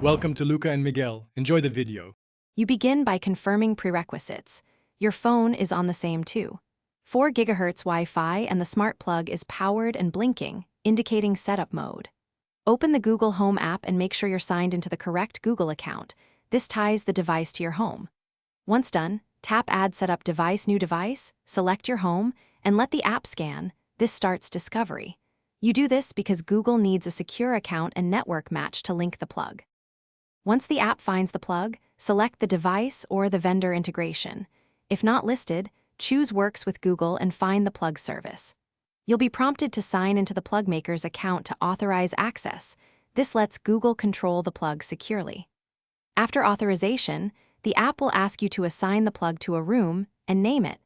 Welcome to Luca and Miguel. Enjoy the video. You begin by confirming prerequisites. Your phone is on the same too. 4 GHz Wi-Fi and the smart plug is powered and blinking, indicating setup mode. Open the Google Home app and make sure you're signed into the correct Google account. This ties the device to your home. Once done, tap Add Setup Device New Device, select your home, and let the app scan. This starts discovery. You do this because Google needs a secure account and network match to link the plug. Once the app finds the plug, select the device or the vendor integration. If not listed, choose Works with Google and find the plug service. You'll be prompted to sign into the plug maker's account to authorize access. This lets Google control the plug securely. After authorization, the app will ask you to assign the plug to a room and name it.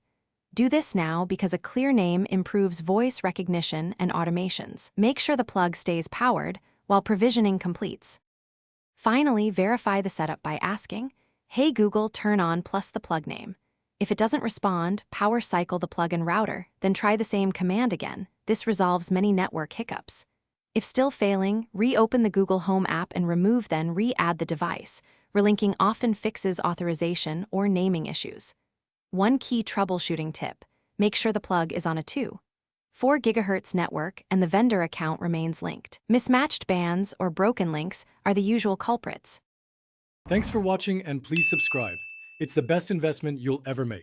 Do this now because a clear name improves voice recognition and automations. Make sure the plug stays powered while provisioning completes. Finally, verify the setup by asking, "Hey Google, turn on plus the plug name." If it doesn't respond, power cycle the plug and router, then try the same command again. This resolves many network hiccups. If still failing, reopen the Google Home app and remove then re-add the device. Relinking often fixes authorization or naming issues. One key troubleshooting tip: make sure the plug is on a 4 GHz network and the vendor account remains linked. Mismatched bands or broken links are the usual culprits. Thanks for watching and please subscribe. It's the best investment you'll ever make.